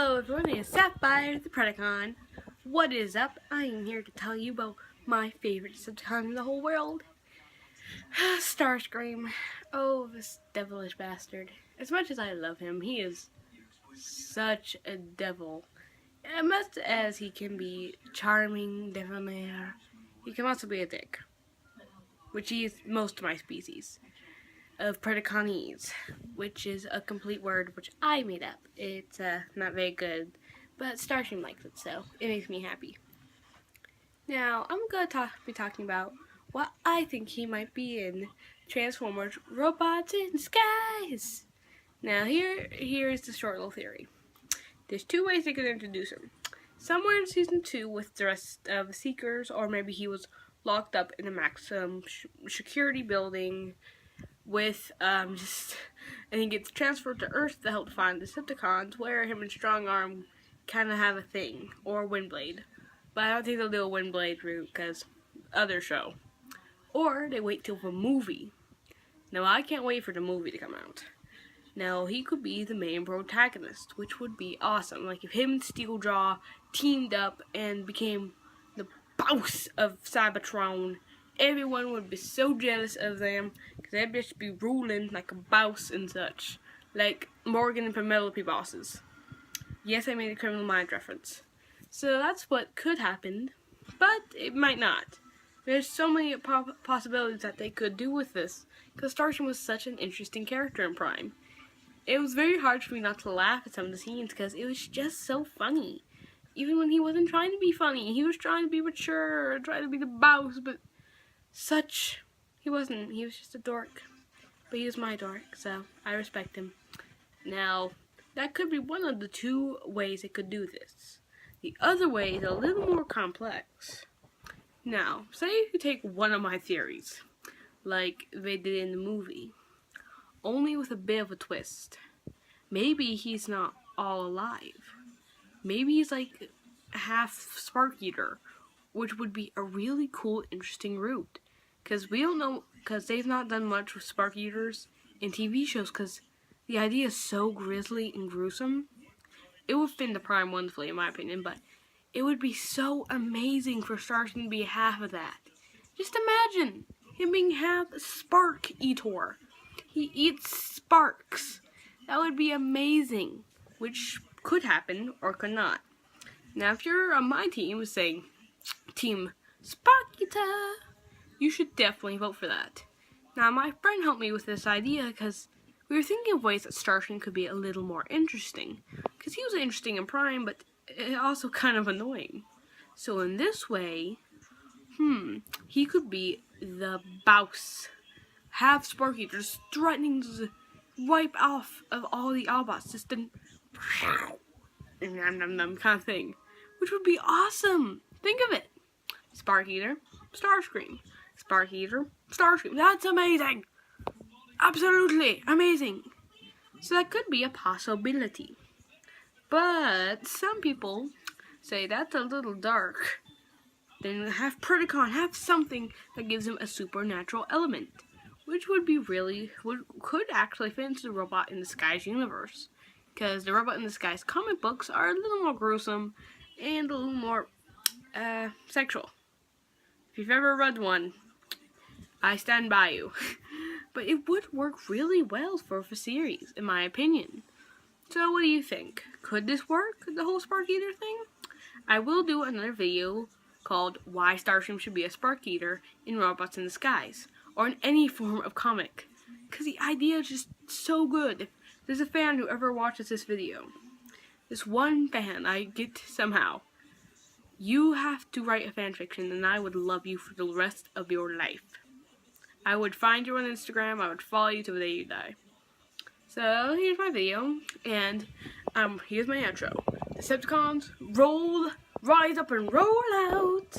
Hello everyone, it's Sapphire the Predacon. What is up? I am here to tell you about my favorite Decepticon in the whole world. Starscream. Oh, this devilish bastard. As much as I love him, he is such a devil. As much as he can be charming, debonair, he can also be a dick. Which he is most of my species of Predaconese, which is a complete word which I made up. It's not very good, but Starscream likes it, so it makes me happy. Now, I'm going to be talking about what I think he might be in Transformers Robots in Disguise. Now, here's the short little theory. There's two ways they could introduce him. Somewhere in Season 2 with the rest of the Seekers, or maybe he was locked up in a maximum security building with, and he gets transferred to Earth to help find the Decepticons, where him and Strongarm kind of have a thing, or Windblade. But I don't think they'll do a Windblade route, because other show. Or they wait till the movie. Now, I can't wait for the movie to come out. Now, he could be the main protagonist, which would be awesome. Like, if him and Steeljaw teamed up and became the boss of Cybertron, everyone would be so jealous of them, because they'd just be ruling like a boss and such. Like Morgan and Penelope bosses. Yes, I made a Criminal Minds reference. So that's what could happen, but it might not. There's so many possibilities that they could do with this, because Starscream was such an interesting character in Prime. It was very hard for me not to laugh at some of the scenes, because it was just so funny. Even when he wasn't trying to be funny, he was trying to be mature, trying to be the boss, but he wasn't. He was just a dork. But he was my dork, so I respect him. Now, that could be one of the two ways they could do this. The other way is a little more complex. Now, say if you take one of my theories, like they did in the movie, only with a bit of a twist. Maybe he's not all alive. Maybe he's like half Spark Eater, which would be a really cool, interesting route. Because we don't know, because they've not done much with Spark Eaters in TV shows, because the idea is so grisly and gruesome. It would fit into Prime wonderfully, in my opinion, but it would be so amazing for Starscream to be half of that. Just imagine him being half Spark Eater. He eats sparks. That would be amazing, which could happen or could not. Now, if you're on my team, saying Team Sparkita, you should definitely vote for that. Now, my friend helped me with this idea because we were thinking of ways that Starscream could be a little more interesting. Because he was interesting in Prime, but also kind of annoying. So in this way, he could be the boss. Have Sparky just threatening to wipe off of all the Autobots, just kind of thing. Which would be awesome. Think of it. Spark Eater, Starscream. Spark Eater, Starscream. That's amazing. Absolutely amazing. So that could be a possibility. But some people say that's a little dark. Then have Predacon, have something that gives him a supernatural element. Which would be could actually fit into the Robot in Disguise universe. Because the Robot in Disguise comic books are a little more gruesome and a little more sexual. If you've ever read one, I stand by you. But it would work really well for a series, in my opinion. So what do you think? Could this work, the whole Spark Eater thing? I will do another video called Why Starscream Should Be a Spark Eater in Robots in Disguise, or in any form of comic. Because the idea is just so good. If there's a fan who ever watches this video, this one fan I get somehow, you have to write a fanfiction and I would love you for the rest of your life. I would find you on Instagram, I would follow you till the day you die. So, here's my video, and here's my outro. Decepticons, rise up and roll out!